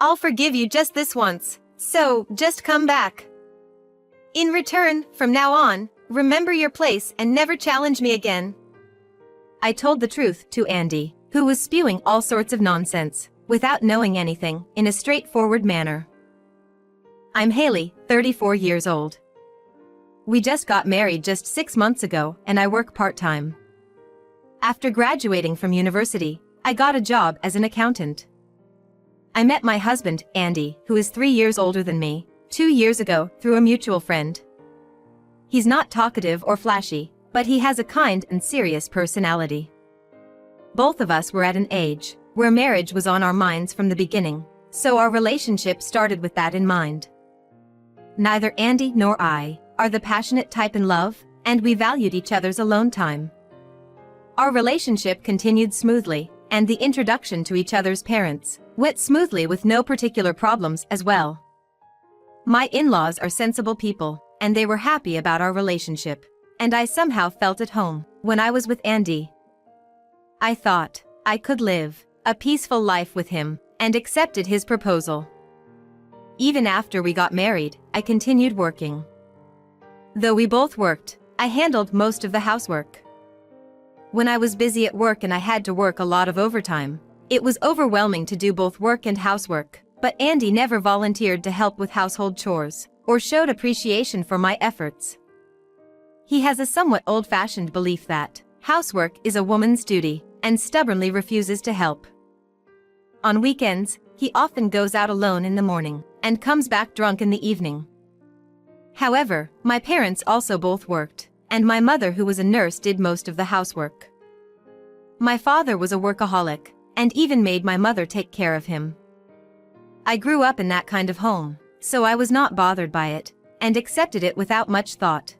I'll forgive you just this once, so just come back. In return, from now on, remember your place and never challenge me again." I told the truth to Andy, who was spewing all sorts of nonsense, without knowing anything, in a straightforward manner. I'm Haley, 34 years old. We just got married just 6 months ago, and I work part-time. After graduating from university, I got a job as an accountant. I met my husband, Andy, who is 3 years older than me, 2 years ago through a mutual friend. He's not talkative or flashy, but he has a kind and serious personality. Both of us were at an age where marriage was on our minds from the beginning, so our relationship started with that in mind. Neither Andy nor I are the passionate type in love, and we valued each other's alone time. Our relationship continued smoothly, and the introduction to each other's parents went smoothly with no particular problems as well. My in-laws are sensible people, and they were happy about our relationship, and I somehow felt at home when I was with Andy. I thought I could live a peaceful life with him, and accepted his proposal. Even after we got married, I continued working. Though we both worked, I handled most of the housework. When I was busy at work and I had to work a lot of overtime, it was overwhelming to do both work and housework, but Andy never volunteered to help with household chores, or showed appreciation for my efforts. He has a somewhat old-fashioned belief that housework is a woman's duty, and stubbornly refuses to help. On weekends, he often goes out alone in the morning, and comes back drunk in the evening. However, my parents also both worked, and my mother, who was a nurse, did most of the housework. My father was a workaholic, and even made my mother take care of him. I grew up in that kind of home, so I was not bothered by it, and accepted it without much thought.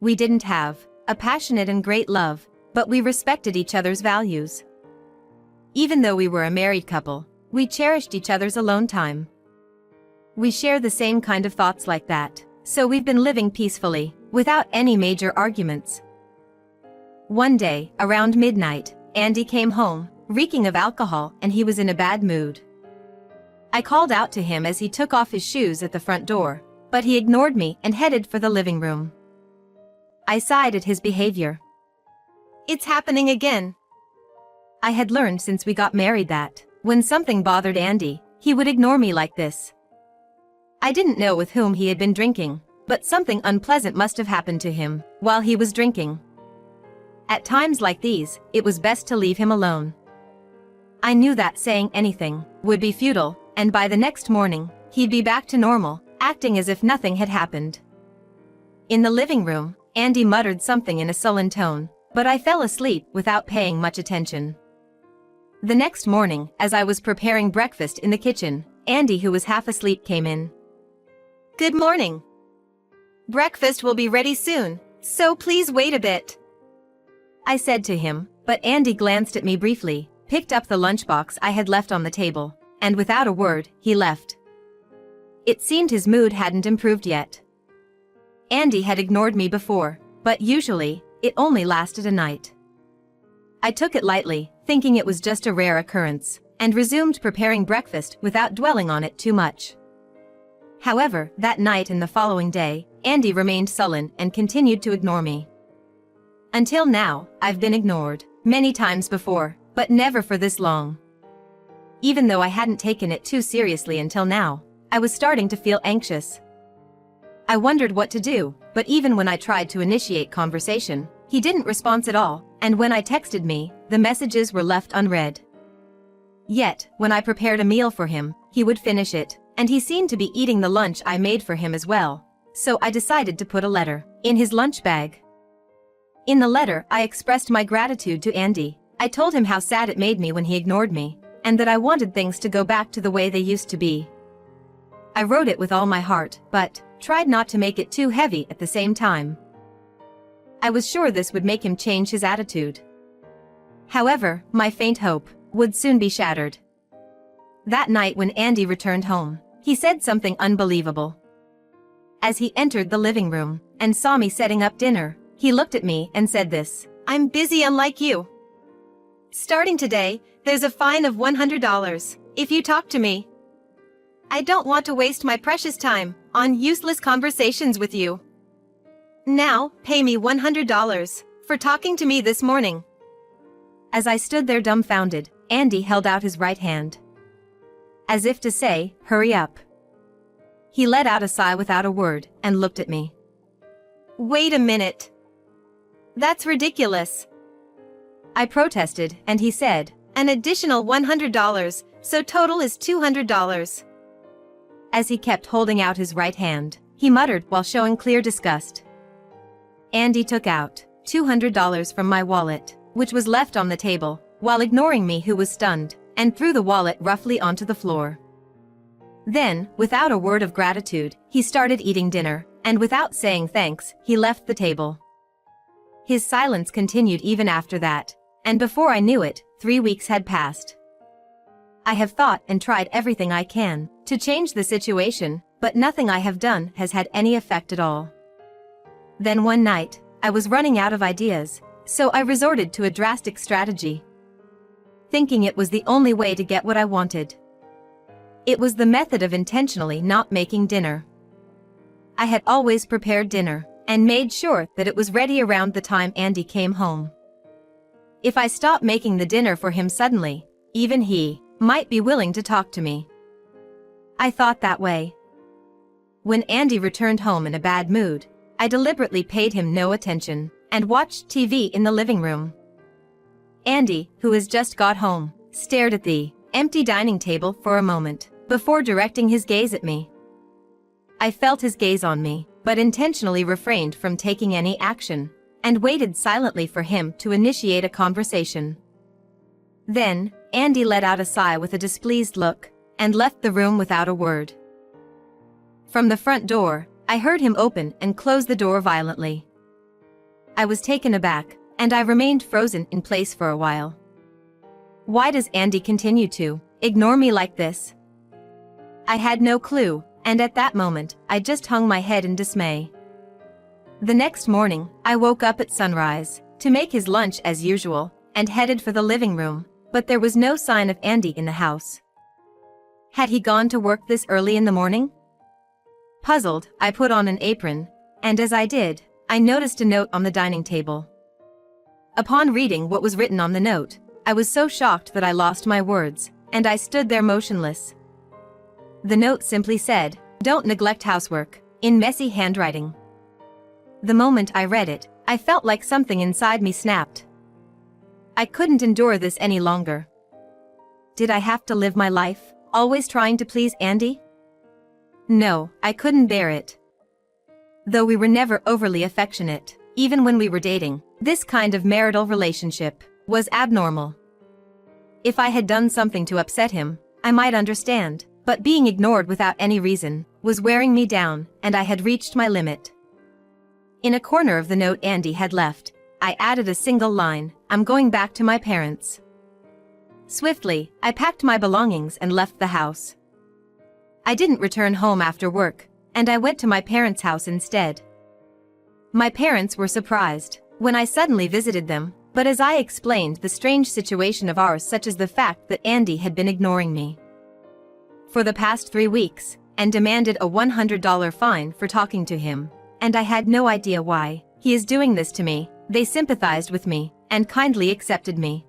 We didn't have a passionate and great love, but we respected each other's values. Even though we were a married couple, we cherished each other's alone time. We share the same kind of thoughts like that, so we've been living peacefully, without any major arguments. One day, around midnight, Andy came home, reeking of alcohol, and he was in a bad mood. I called out to him as he took off his shoes at the front door, but he ignored me and headed for the living room. I sighed at his behavior. It's happening again. I had learned since we got married that, when something bothered Andy, he would ignore me like this. I didn't know with whom he had been drinking, but something unpleasant must have happened to him while he was drinking. At times like these, it was best to leave him alone. I knew that saying anything would be futile, and by the next morning, he'd be back to normal, acting as if nothing had happened. In the living room, Andy muttered something in a sullen tone, but I fell asleep without paying much attention. The next morning, as I was preparing breakfast in the kitchen, Andy, who was half asleep, came in. "Good morning. Breakfast will be ready soon, so please wait a bit," I said to him, but Andy glanced at me briefly, picked up the lunchbox I had left on the table, and without a word, he left. It seemed his mood hadn't improved yet. Andy had ignored me before, but usually, it only lasted a night. I took it lightly, thinking it was just a rare occurrence, and resumed preparing breakfast without dwelling on it too much. However, that night and the following day, Andy remained sullen and continued to ignore me. Until now, I've been ignored many times before, but never for this long. Even though I hadn't taken it too seriously until now, I was starting to feel anxious. I wondered what to do, but even when I tried to initiate conversation, he didn't respond at all, and when I texted me, the messages were left unread. Yet, when I prepared a meal for him, he would finish it, and he seemed to be eating the lunch I made for him as well, so I decided to put a letter in his lunch bag. In the letter, I expressed my gratitude to Andy. I told him how sad it made me when he ignored me, and that I wanted things to go back to the way they used to be. I wrote it with all my heart, but tried not to make it too heavy at the same time. I was sure this would make him change his attitude. However, my faint hope would soon be shattered. That night when Andy returned home, he said something unbelievable. As he entered the living room and saw me setting up dinner, he looked at me and said this: "I'm busy unlike you. Starting today, there's a fine of $100 if you talk to me." I don't want to waste my precious time on useless conversations with you. Now, pay me $100 for talking to me this morning." As I stood there dumbfounded, Andy held out his right hand, as if to say, "Hurry up." He let out a sigh without a word and looked at me. "Wait a minute. That's ridiculous," I protested, and he said, "An additional $100, so total is $200. As he kept holding out his right hand, he muttered while showing clear disgust. Andy took out $200 from my wallet, which was left on the table, while ignoring me who was stunned, and threw the wallet roughly onto the floor. Then, without a word of gratitude, he started eating dinner, and without saying thanks, he left the table. His silence continued even after that, and before I knew it, 3 weeks had passed. I have thought and tried everything I can to change the situation, but nothing I have done has had any effect at all. Then one night, I was running out of ideas, so I resorted to a drastic strategy, thinking it was the only way to get what I wanted. It was the method of intentionally not making dinner. I had always prepared dinner, and made sure that it was ready around the time Andy came home. If I stopped making the dinner for him suddenly, even he might be willing to talk to me. I thought that way. When Andy returned home in a bad mood, I deliberately paid him no attention, and watched TV in the living room. Andy, who has just got home, stared at the empty dining table for a moment, before directing his gaze at me. I felt his gaze on me, but intentionally refrained from taking any action, and waited silently for him to initiate a conversation. Then, Andy let out a sigh with a displeased look, and left the room without a word. From the front door, I heard him open and close the door violently. I was taken aback, and I remained frozen in place for a while. Why does Andy continue to ignore me like this? I had no clue, and at that moment, I just hung my head in dismay. The next morning, I woke up at sunrise, to make his lunch as usual, and headed for the living room, but there was no sign of Andy in the house. Had he gone to work this early in the morning? Puzzled, I put on an apron, and as I did, I noticed a note on the dining table. Upon reading what was written on the note, I was so shocked that I lost my words, and I stood there motionless. The note simply said, "Don't neglect housework," in messy handwriting. The moment I read it, I felt like something inside me snapped. I couldn't endure this any longer. Did I have to live my life, always trying to please Andy? No, I couldn't bear it. Though we were never overly affectionate, even when we were dating, this kind of marital relationship was abnormal. If I had done something to upset him, I might understand, but being ignored without any reason was wearing me down, and I had reached my limit. In a corner of the note Andy had left, I added a single line, "I'm going back to my parents." Swiftly, I packed my belongings and left the house. I didn't return home after work, and I went to my parents' house instead. My parents were surprised when I suddenly visited them, but as I explained the strange situation of ours, such as the fact that Andy had been ignoring me for the past 3 weeks, and demanded a $100 fine for talking to him, and I had no idea why he is doing this to me, they sympathized with me, and kindly accepted me.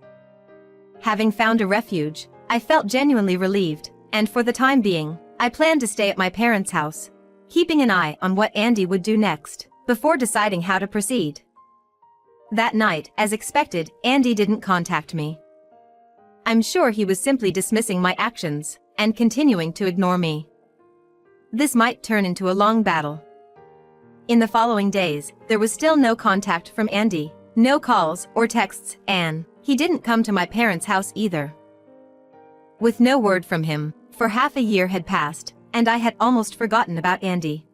Having found a refuge, I felt genuinely relieved, and for the time being, I planned to stay at my parents' house, keeping an eye on what Andy would do next, before deciding how to proceed. That night, as expected, Andy didn't contact me. I'm sure he was simply dismissing my actions, and continuing to ignore me. This might turn into a long battle. In the following days, there was still no contact from Andy, no calls or texts, and he didn't come to my parents' house either. With no word from him, for half a year had passed, and I had almost forgotten about Andy.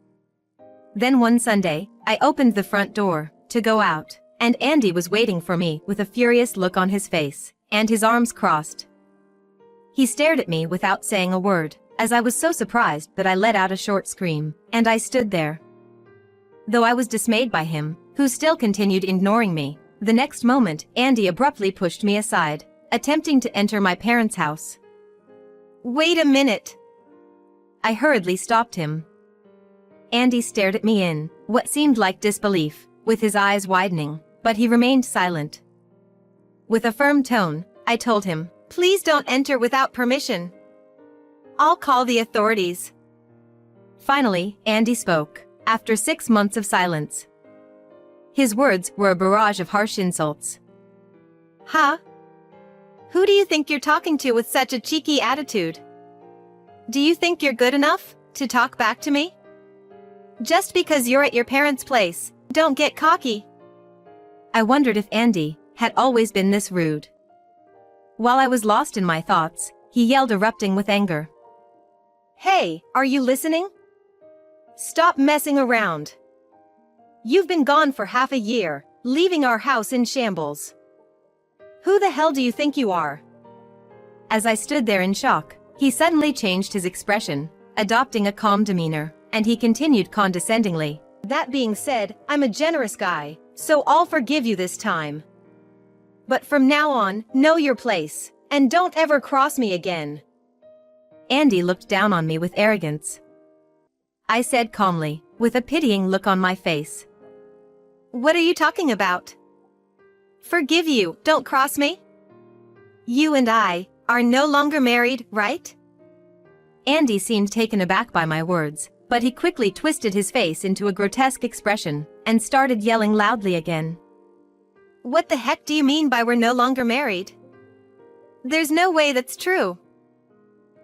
Then one Sunday, I opened the front door to go out, and Andy was waiting for me with a furious look on his face, and his arms crossed. He stared at me without saying a word, as I was so surprised that I let out a short scream, and I stood there. Though I was dismayed by him, who still continued ignoring me, the next moment, Andy abruptly pushed me aside, attempting to enter my parents' house. "Wait a minute!" I hurriedly stopped him. Andy stared at me in what seemed like disbelief, with his eyes widening, but he remained silent. With a firm tone, I told him, "Please don't enter without permission. I'll call the authorities." Finally, Andy spoke, after 6 months of silence. His words were a barrage of harsh insults. "Huh? Who do you think you're talking to with such a cheeky attitude? Do you think you're good enough to talk back to me? Just because you're at your parents' place, don't get cocky." I wondered if Andy had always been this rude. While I was lost in my thoughts, he yelled, erupting with anger. "Hey, are you listening? Stop messing around. You've been gone for half a year, leaving our house in shambles. Who the hell do you think you are?" As I stood there in shock, he suddenly changed his expression, adopting a calm demeanor, and he continued condescendingly, "That being said, I'm a generous guy, so I'll forgive you this time. But from now on, know your place, and don't ever cross me again." Andy looked down on me with arrogance. I said calmly, with a pitying look on my face, "What are you talking about? Forgive you, don't cross me? You and I are no longer married, right?" Andy seemed taken aback by my words, but he quickly twisted his face into a grotesque expression and started yelling loudly again. "What the heck do you mean by we're no longer married? There's no way that's true.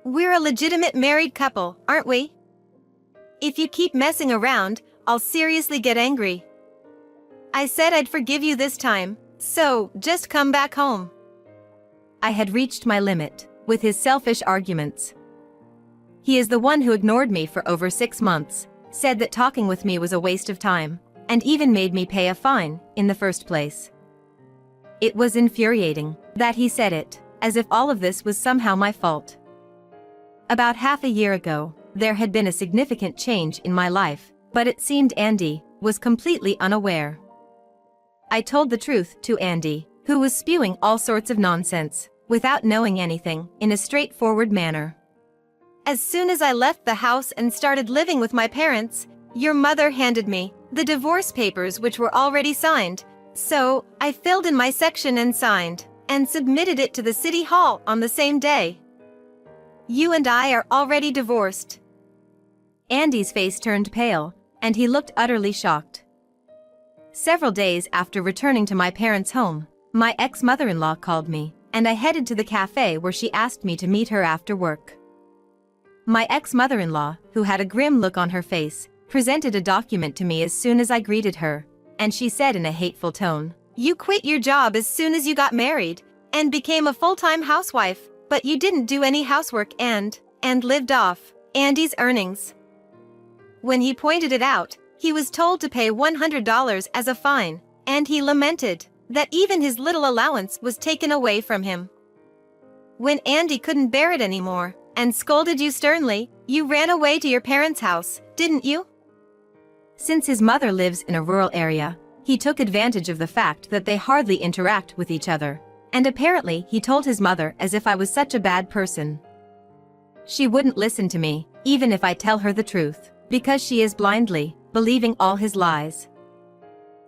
We're a legitimate married couple, aren't we? If you keep messing around, I'll seriously get angry. I said I'd forgive you this time, so just come back home." I had reached my limit with his selfish arguments. He is the one who ignored me for over 6 months, said that talking with me was a waste of time, and even made me pay a fine in the first place. It was infuriating that he said it, as if all of this was somehow my fault. About half a year ago, there had been a significant change in my life, but it seemed Andy was completely unaware. I told the truth to Andy, who was spewing all sorts of nonsense, without knowing anything, in a straightforward manner. "As soon as I left the house and started living with my parents, your mother handed me the divorce papers, which were already signed, so I filled in my section and signed, and submitted it to the city hall on the same day. You and I are already divorced." Andy's face turned pale, and he looked utterly shocked. Several days after returning to my parents' home, my ex-mother-in-law called me, and I headed to the cafe where she asked me to meet her after work. My ex-mother-in-law, who had a grim look on her face, presented a document to me as soon as I greeted her, and she said in a hateful tone, "You quit your job as soon as you got married, and became a full-time housewife, but you didn't do any housework and lived off Andy's earnings." When he pointed it out, he was told to pay $100 as a fine, and he lamented that even his little allowance was taken away from him. When Andy couldn't bear it anymore, and scolded you sternly, you ran away to your parents' house, didn't you? Since his mother lives in a rural area, he took advantage of the fact that they hardly interact with each other, and apparently he told his mother as if I was such a bad person. She wouldn't listen to me, even if I tell her the truth, because she is blindly believing all his lies.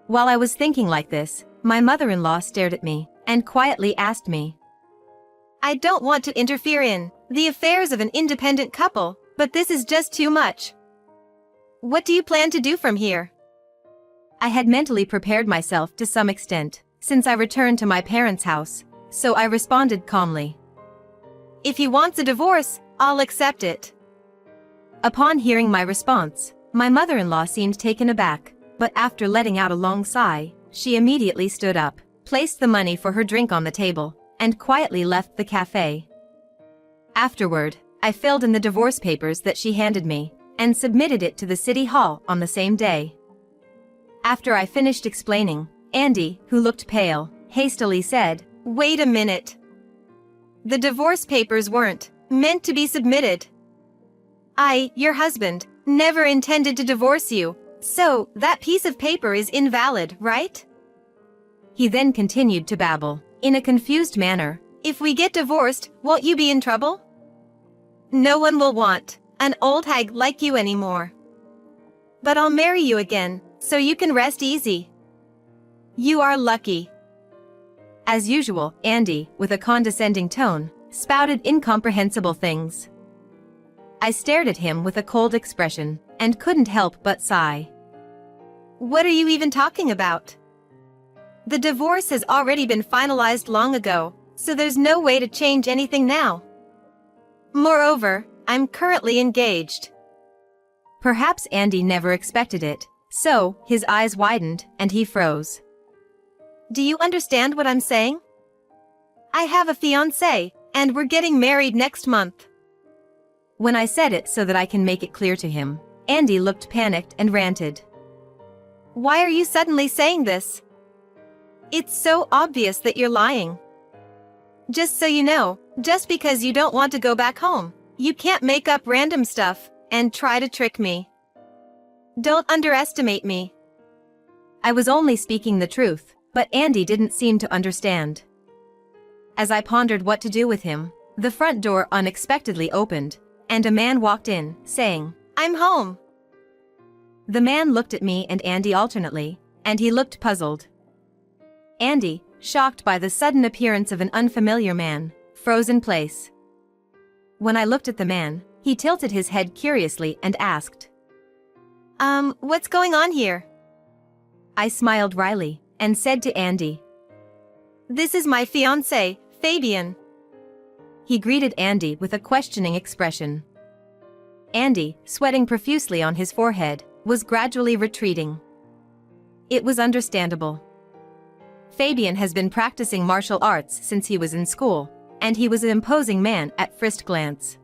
While I was thinking like this, my mother-in-law stared at me and quietly asked me, "I don't want to interfere in the affairs of an independent couple, but this is just too much. What do you plan to do from here?" I had mentally prepared myself to some extent, since I returned to my parents' house, so I responded calmly, "If he wants a divorce, I'll accept it." Upon hearing my response, my mother-in-law seemed taken aback, but after letting out a long sigh, she immediately stood up, placed the money for her drink on the table, and quietly left the cafe. Afterward, I filled in the divorce papers that she handed me, and submitted it to the city hall on the same day. After I finished explaining, Andy, who looked pale, hastily said, "Wait a minute. The divorce papers weren't meant to be submitted. Your husband, never intended to divorce you, so that piece of paper is invalid, right?" He then continued to babble, in a confused manner, "If we get divorced, won't you be in trouble? No one will want an old hag like you anymore. But I'll marry you again, so you can rest easy. You are lucky." As usual, Andy, with a condescending tone, spouted incomprehensible things. I stared at him with a cold expression, and couldn't help but sigh. "What are you even talking about? The divorce has already been finalized long ago, so there's no way to change anything now. Moreover, I'm currently engaged." Perhaps Andy never expected it, so his eyes widened and he froze. "Do you understand what I'm saying? I have a fiancé, and we're getting married next month." When I said it so that I can make it clear to him, Andy looked panicked and ranted. "Why are you suddenly saying this? It's so obvious that you're lying. Just so you know, just because you don't want to go back home, you can't make up random stuff and try to trick me. Don't underestimate me." I was only speaking the truth, but Andy didn't seem to understand. As I pondered what to do with him, the front door unexpectedly opened, and a man walked in, saying, "I'm home." The man looked at me and Andy alternately, and he looked puzzled. Andy, shocked by the sudden appearance of an unfamiliar man, froze in place. When I looked at the man, he tilted his head curiously and asked, "What's going on here?" I smiled wryly, and said to Andy, "This is my fiancé, Fabian." He greeted Andy with a questioning expression. Andy, sweating profusely on his forehead, was gradually retreating. It was understandable. Fabian has been practicing martial arts since he was in school, and he was an imposing man at first glance.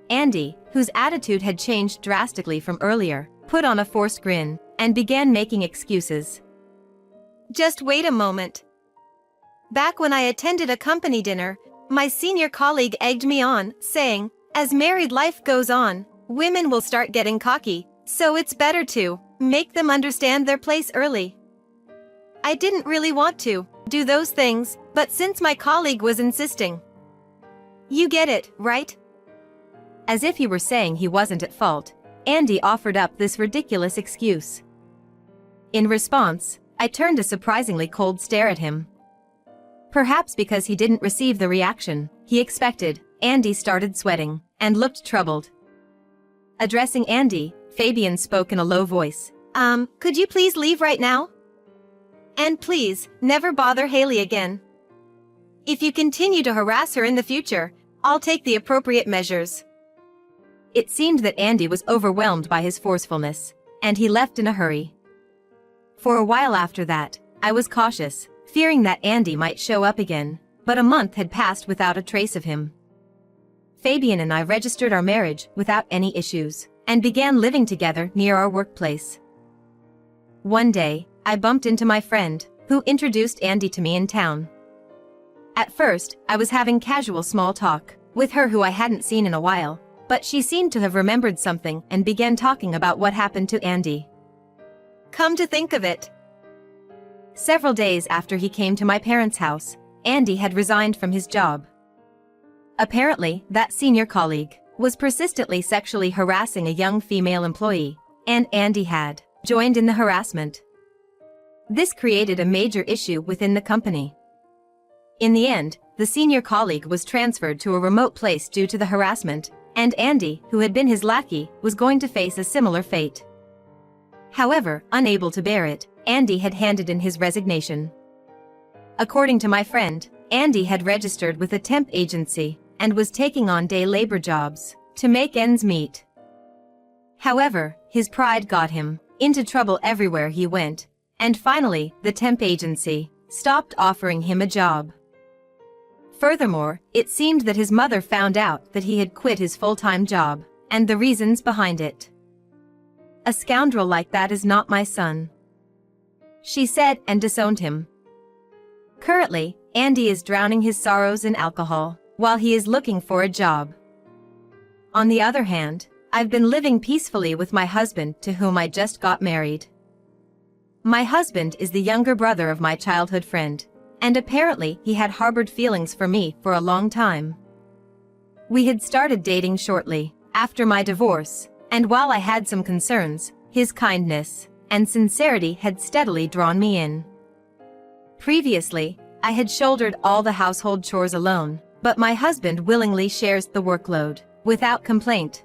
Andy, whose attitude had changed drastically from earlier, put on a forced grin, and began making excuses. "Just wait a moment. Back when I attended a company dinner, my senior colleague egged me on, saying, 'As married life goes on, women will start getting cocky, so it's better to make them understand their place early.' I didn't really want to do those things, but since my colleague was insisting. You get it, right?" As if he were saying he wasn't at fault, Andy offered up this ridiculous excuse. In response, I turned a surprisingly cold stare at him. Perhaps because he didn't receive the reaction he expected, Andy started sweating and looked troubled. Addressing Andy, Fabian spoke in a low voice. Could you please leave right now? And please, never bother Haley again. If you continue to harass her in the future, I'll take the appropriate measures." It seemed that Andy was overwhelmed by his forcefulness, and he left in a hurry. For a while after that, I was cautious, fearing that Andy might show up again, but a month had passed without a trace of him. Fabian and I registered our marriage without any issues, and began living together near our workplace. One day, I bumped into my friend, who introduced Andy to me in town. At first, I was having casual small talk with her who I hadn't seen in a while, but she seemed to have remembered something and began talking about what happened to Andy. Come to think of it, several days after he came to my parents' house, Andy had resigned from his job. Apparently, that senior colleague was persistently sexually harassing a young female employee, and Andy had joined in the harassment. This created a major issue within the company. In the end, the senior colleague was transferred to a remote place due to the harassment, and Andy, who had been his lackey, was going to face a similar fate. However, unable to bear it, Andy had handed in his resignation. According to my friend, Andy had registered with a temp agency and was taking on day labor jobs to make ends meet. However, his pride got him into trouble everywhere he went, and finally, the temp agency stopped offering him a job. Furthermore, it seemed that his mother found out that he had quit his full-time job, and the reasons behind it. "A scoundrel like that is not my son," she said, and disowned him. Currently, Andy is drowning his sorrows in alcohol, while he is looking for a job. On the other hand, I've been living peacefully with my husband, to whom I just got married. My husband is the younger brother of my childhood friend, and apparently he had harbored feelings for me for a long time. We had started dating shortly After my divorce, and while I had some concerns, his kindness and sincerity had steadily drawn me in. Previously, I had shouldered all the household chores alone, but my husband willingly shares the workload, without complaint.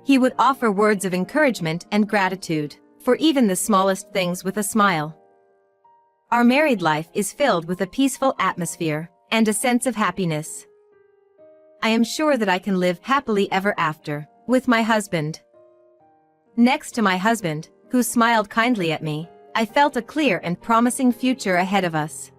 He would offer words of encouragement and gratitude, for even the smallest things with a smile. Our married life is filled with a peaceful atmosphere and a sense of happiness. I am sure that I can live happily ever after with my husband. Next to my husband, who smiled kindly at me, I felt a clear and promising future ahead of us.